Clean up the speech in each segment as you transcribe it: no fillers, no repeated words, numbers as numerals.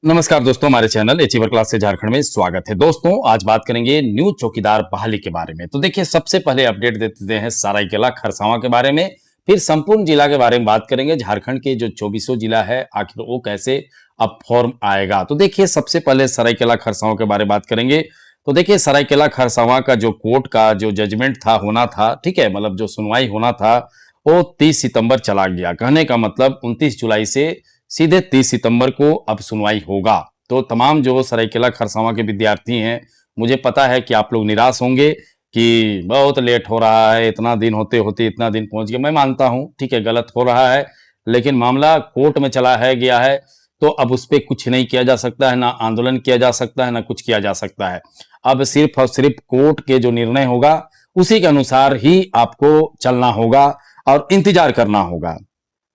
नमस्कार दोस्तों, हमारे चैनल अचीवर क्लास से झारखंड में स्वागत है। दोस्तों, आज बात करेंगे न्यू चौकीदार बहाली के बारे में। तो देखिए, सबसे पहले अपडेट दे देते हैं सरायकेला खरसावां के बारे में, फिर संपूर्ण जिला के बारे में बात करेंगे। झारखंड के जो 24 जिला है, आखिर वो कैसे अब फॉर्म आएगा। तो देखिए, सबसे पहले सरायकेला खरसावां के बारे में बात करेंगे। तो देखिए, सरायकेला खरसावां का जो कोर्ट का जो जजमेंट था होना था, ठीक है, मतलब जो सुनवाई होना था, वो 30 सितंबर चला गया। कहने का मतलब 29 जुलाई से सीधे 30 सितंबर को अब सुनवाई होगा। तो तमाम जो सरायकेला खरसावां के विद्यार्थी हैं, मुझे पता है कि आप लोग निराश होंगे कि बहुत लेट हो रहा है, इतना दिन होते होते इतना दिन पहुंच गया। मैं मानता हूं, ठीक है, गलत हो रहा है, लेकिन मामला कोर्ट में चला है गया है, तो अब उस पर कुछ नहीं किया जा सकता है, ना आंदोलन किया जा सकता है, ना कुछ किया जा सकता है। अब सिर्फ और सिर्फ कोर्ट के जो निर्णय होगा उसी के अनुसार ही आपको चलना होगा और इंतजार करना होगा।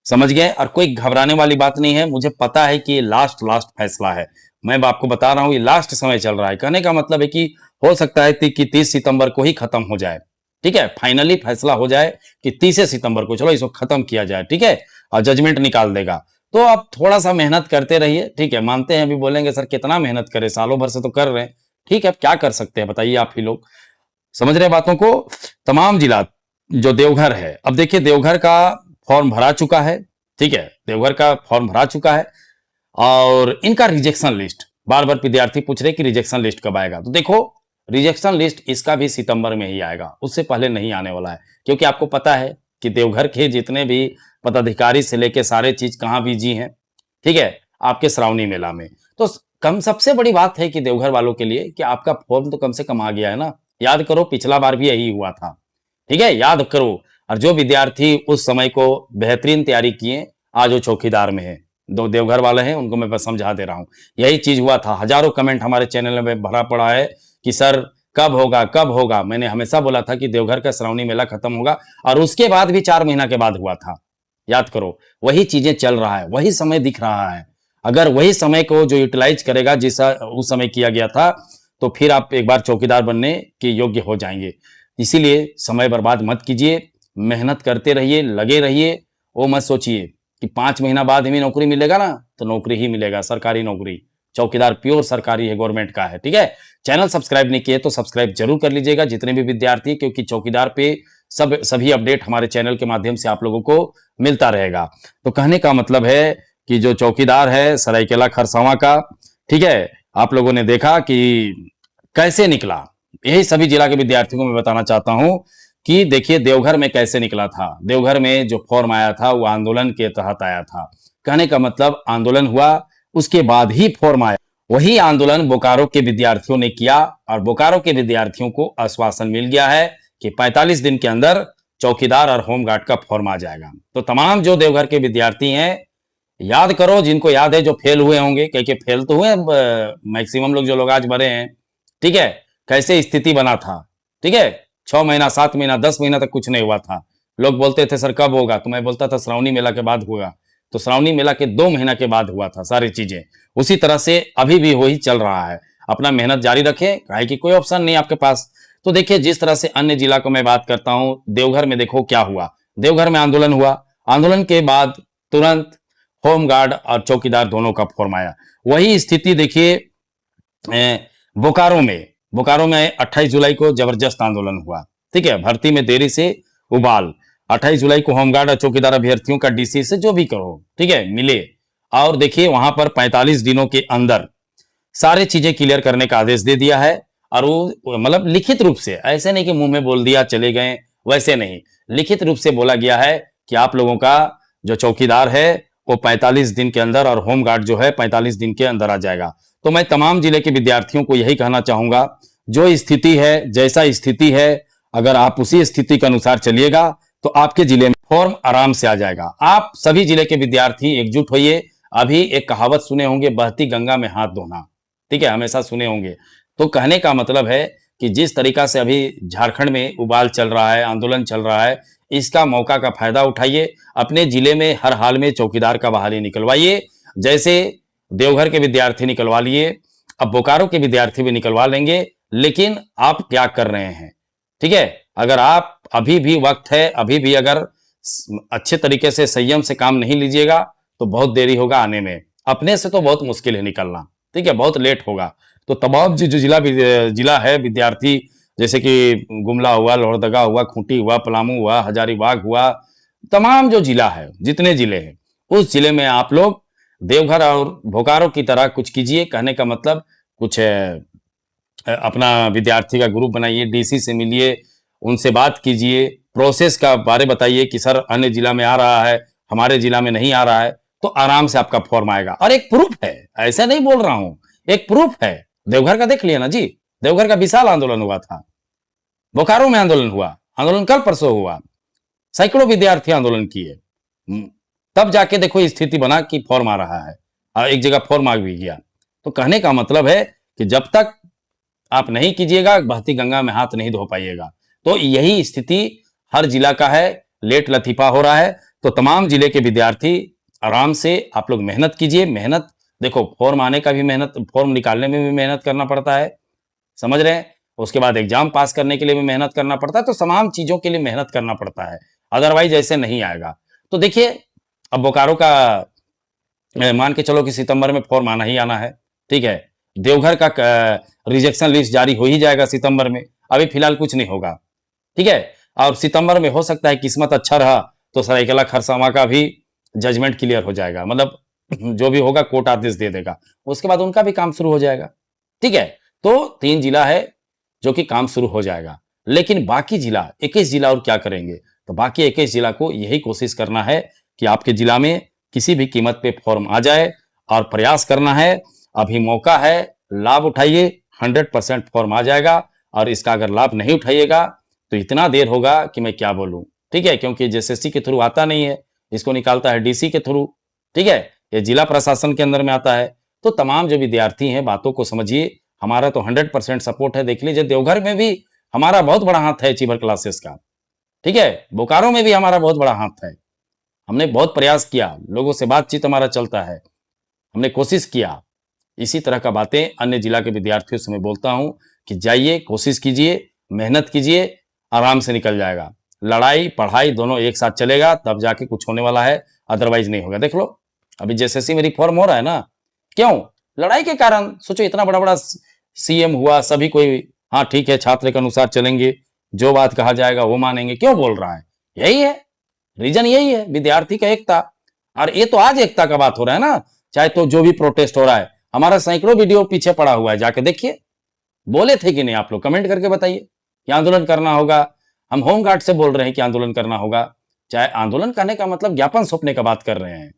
समझ गए? और कोई घबराने वाली बात नहीं है। मुझे पता है कि ये लास्ट लास्ट फैसला है। मैं आपको बता रहा हूं, ये लास्ट समय चल रहा है। कहने का मतलब है कि हो सकता है कि 30 सितंबर को ही खत्म हो जाए। ठीक है, फाइनली फैसला हो जाए कि 30 सितंबर को चलो इसको खत्म किया जाए। ठीक है, और जजमेंट निकाल देगा। तो आप थोड़ा सा मेहनत करते रहिए। ठीक है, मानते हैं, अभी बोलेंगे सर कितना मेहनत करें, सालों भर से तो कर रहे हैं। ठीक है, अब क्या कर सकते हैं बताइए आप ही लोग। समझ रहे हैं बातों को। तमाम जिला जो देवघर है, अब देखिए देवघर का फॉर्म भरा चुका है। ठीक है, देवघर का फॉर्म भरा चुका है और इनका रिजेक्शन लिस्ट, बार बार विद्यार्थी पूछ रहे कि रिजेक्शन लिस्ट कब आएगा। तो देखो, रिजेक्शन लिस्ट इसका भी सितंबर में ही आएगा, उससे पहले नहीं आने वाला है। क्योंकि आपको पता है कि देवघर के जितने भी पदाधिकारी से लेके सारे चीज कहाँ बिजी हैं, ठीक है, आपके श्रावणी मेला में। तो कम सबसे बड़ी बात है कि देवघर वालों के लिए कि आपका फॉर्म तो कम से कम आ गया है ना। याद करो, पिछला बार भी यही हुआ था। ठीक है, याद करो। और जो विद्यार्थी उस समय को बेहतरीन तैयारी किए, आज वो चौकीदार में है। दो देवघर वाले हैं, उनको मैं बस समझा दे रहा हूं। यही चीज हुआ था। हजारों कमेंट हमारे चैनल में भरा पड़ा है कि सर कब होगा कब होगा। मैंने हमेशा बोला था कि देवघर का श्रावणी मेला खत्म होगा, और उसके बाद भी 4 महीना के बाद हुआ था। याद करो, वही चीजें चल रहा है, वही समय दिख रहा है। अगर वही समय को जो यूटिलाइज करेगा जैसा उस समय किया गया था, तो फिर आप एक बार चौकीदार बनने के योग्य हो जाएंगे। इसीलिए समय बर्बाद मत कीजिए, मेहनत करते रहिए, लगे रहिए। वो मत सोचिए कि 5 महीना बाद हमें नौकरी मिलेगा ना, तो नौकरी ही मिलेगा, सरकारी नौकरी। चौकीदार प्योर सरकारी है, गवर्नमेंट का है। ठीक है, चैनल सब्सक्राइब नहीं किए तो सब्सक्राइब जरूर कर लीजिएगा, जितने भी विद्यार्थी, क्योंकि चौकीदार पे सभी अपडेट हमारे चैनल के माध्यम से आप लोगों को मिलता रहेगा। तो कहने का मतलब है कि जो चौकीदार है सरायकेला खरसावां का, ठीक है, आप लोगों ने देखा कि कैसे निकला। यही सभी जिला के विद्यार्थियों को मैं बताना चाहता हूं कि देखिए देवघर में कैसे निकला था। देवघर में जो फॉर्म आया था वो आंदोलन के तहत आया था। कहने का मतलब आंदोलन हुआ, उसके बाद ही फॉर्म आया। वही आंदोलन बोकारो के विद्यार्थियों ने किया, और बोकारो के विद्यार्थियों को आश्वासन मिल गया है कि 45 दिन के अंदर चौकीदार और होमगार्ड का फॉर्म आ जाएगा। तो तमाम जो देवघर के विद्यार्थी हैं, याद करो, जिनको याद है, जो फेल हुए होंगे, कई फेल तो हुए, मैक्सिमम लोग जो लोग आज भरे हैं। ठीक है, कैसे स्थिति बना था। ठीक है, 6 महीना 7 महीना 10 महीना तक कुछ नहीं हुआ था। लोग बोलते थे सर कब होगा, तो मैं बोलता था श्रावणी मेला के बाद होगा। तो श्रावणी मेला के 2 महीना के बाद हुआ था सारी चीजें। उसी तरह से अभी भी वही चल रहा है। अपना मेहनत जारी रखें, काहे कि कोई ऑप्शन नहीं आपके पास। तो देखिए, जिस तरह से अन्य जिला को मैं बात करता हूं, देवघर में देखो क्या हुआ। देवघर में आंदोलन हुआ, आंदोलन के बाद तुरंत होमगार्ड और चौकीदार दोनों का फॉर्म आया। वही स्थिति देखिए बोकारो में। बोकारो में 28 जुलाई को जबरदस्त आंदोलन हुआ। ठीक है, भर्ती में देरी से उबाल। 28 जुलाई को होमगार्ड और चौकीदार अभ्यर्थियों का डीसी से जो भी करो, ठीक है, मिले। और देखिए वहां पर 45 दिनों के अंदर सारे चीजें क्लियर करने का आदेश दे दिया है। और वो मतलब लिखित रूप से, ऐसे नहीं कि मुंह में बोल दिया चले गए, वैसे नहीं, लिखित रूप से बोला गया है कि आप लोगों का जो चौकीदार है वो 45 दिन के अंदर, और होमगार्ड जो है 45 दिन के अंदर आ जाएगा। तो मैं तमाम जिले के विद्यार्थियों को यही कहना चाहूंगा, जो स्थिति है, जैसा स्थिति है, अगर आप उसी स्थिति के अनुसार चलिएगा तो आपके जिले में फॉर्म आराम से आ जाएगा। आप सभी जिले के विद्यार्थी एकजुट होइए। अभी एक कहावत सुने होंगे, बहती गंगा में हाथ धोना। ठीक है, हमेशा सुने होंगे। तो कहने का मतलब है कि जिस तरीका से अभी झारखंड में उबाल चल रहा है, आंदोलन चल रहा है, इसका मौका का फायदा उठाइए। अपने जिले में हर हाल में चौकीदार का बहाली निकलवाइए। जैसे देवघर के विद्यार्थी निकलवा लिए, अब बोकारो के विद्यार्थी भी निकलवा लेंगे। लेकिन आप क्या कर रहे हैं? ठीक है, अगर आप अभी भी वक्त है, अभी भी अगर अच्छे तरीके से संयम से काम नहीं लीजिएगा तो बहुत देरी होगा आने में। अपने से तो बहुत मुश्किल है निकलना, ठीक है, बहुत लेट होगा। तो तमाम जो जो जिला है विद्यार्थी, जैसे कि गुमला हुआ, लोहरदगा हुआ, खूंटी हुआ, पलामू हुआ, हजारीबाग हुआ, तमाम जो जिला है, जितने जिले हैं, उस जिले में आप लोग देवघर और बोकारो की तरह कुछ कीजिए। कहने का मतलब कुछ अपना विद्यार्थी का ग्रुप बनाइए, डीसी से मिलिए, उनसे बात कीजिए, प्रोसेस का बारे बताइए कि सर अन्य जिला में आ रहा है, हमारे जिला में नहीं आ रहा है, तो आराम से आपका फॉर्म आएगा। और एक प्रूफ है, ऐसा नहीं बोल रहा हूं, एक प्रूफ है। देवघर का देख लिया ना जी, देवघर का विशाल आंदोलन हुआ था, बोकारो में आंदोलन हुआ, आंदोलन कल परसों हुआ, सैकड़ों विद्यार्थी आंदोलन किए। तब जाके देखो स्थिति बना कि फॉर्म आ रहा है, और एक जगह फॉर्म आ भी गया। तो कहने का मतलब है कि जब तक आप नहीं कीजिएगा, बहती गंगा में हाथ नहीं धो पाइएगा। तो यही स्थिति हर जिला का है, लेट लतीफा हो रहा है। तो तमाम जिले के विद्यार्थी आराम से आप लोग मेहनत कीजिए। मेहनत देखो, फॉर्म आने का भी मेहनत, फॉर्म निकालने में भी मेहनत करना पड़ता है, समझ रहे हैं। उसके बाद एग्जाम पास करने के लिए भी मेहनत करना पड़ता है। तो तमाम चीजों के लिए मेहनत करना पड़ता है, अदरवाइज ऐसे नहीं आएगा। तो देखिए, अब बोकारो का मान के चलो कि सितंबर में फॉर्म आना ही आना है, ठीक है। देवघर का रिजेक्शन लिस्ट जारी हो ही जाएगा सितंबर में, अभी फिलहाल कुछ नहीं होगा, ठीक है। और सितंबर में हो सकता है किस्मत अच्छा रहा तो सरायकेला खरसावां का भी जजमेंट क्लियर हो जाएगा, मतलब जो भी होगा कोर्ट आदेश दे देगा, उसके बाद उनका भी काम शुरू हो जाएगा, ठीक है। तो 3 जिला है जो कि काम शुरू हो जाएगा। लेकिन बाकी जिला 21 जिला और क्या करेंगे? तो बाकी 21 जिला को यही कोशिश करना है कि आपके जिला में किसी भी कीमत पे फॉर्म आ जाए, और प्रयास करना है। अभी मौका है, लाभ उठाइए, 100% फॉर्म आ जाएगा। और इसका अगर लाभ नहीं उठाइएगा तो इतना देर होगा कि मैं क्या बोलूं, ठीक है। क्योंकि जेएसएससी के थ्रू आता नहीं है, इसको निकालता है डीसी के थ्रू, ठीक है। ये जिला प्रशासन के अंदर में आता है। तो तमाम जो विद्यार्थी हैं, बातों को समझिए। हमारा तो 100% सपोर्ट है। देख लीजिए, देवघर में भी हमारा बहुत बड़ा हाथ है अचीवर क्लासेस का, ठीक है। बोकारो में भी हमारा बहुत बड़ा हाथ है। हमने बहुत प्रयास किया, लोगों से बातचीत हमारा चलता है, हमने कोशिश किया। इसी तरह का बातें अन्य जिला के विद्यार्थियों से मैं बोलता हूं कि जाइए, कोशिश कीजिए, मेहनत कीजिए, आराम से निकल जाएगा। लड़ाई पढ़ाई दोनों एक साथ चलेगा, तब जाके कुछ होने वाला है, अदरवाइज नहीं होगा। देख लो, अभी जेएसएससी में रिफॉर्म हो रहा है ना, क्यों? लड़ाई के कारण। सोचो, इतना बड़ा बड़ा सीएम हुआ, सभी कोई हाँ ठीक है छात्र के अनुसार चलेंगे, जो बात कहा जाएगा वो मानेंगे, क्यों बोल रहा है? यही है रीजन, यही है विद्यार्थी का एकता। और ये तो आज एकता का बात हो रहा है ना, चाहे तो जो भी प्रोटेस्ट हो रहा है, हमारा सैकड़ों वीडियो पीछे पड़ा हुआ है, जाके देखिए। बोले थे कि नहीं आप लोग? कमेंट करके बताइए कि आंदोलन करना होगा। हम होमगार्ड से बोल रहे हैं कि आंदोलन करना होगा। चाहे आंदोलन करने का मतलब ज्ञापन सौंपने का बात कर रहे हैं,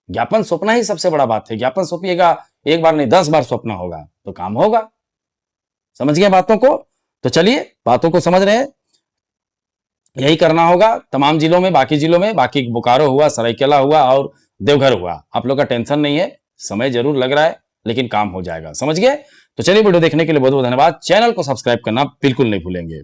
ज्ञापन सौंपना ही सबसे बड़ा बात है। ज्ञापन सौंपिएगा, एक बार नहीं 10 बार सौंपना होगा तो काम होगा। समझ गए बातों को? तो चलिए, बातों को समझ रहे हैं, यही करना होगा तमाम जिलों में, बाकी जिलों में, बाकी बोकारो हुआ, सरायकेला हुआ और देवघर हुआ। आप लोग का टेंशन नहीं है, समय जरूर लग रहा है लेकिन काम हो जाएगा, समझ गए? तो चलिए, वीडियो देखने के लिए बहुत बहुत धन्यवाद। चैनल को सब्सक्राइब करना बिल्कुल नहीं भूलेंगे।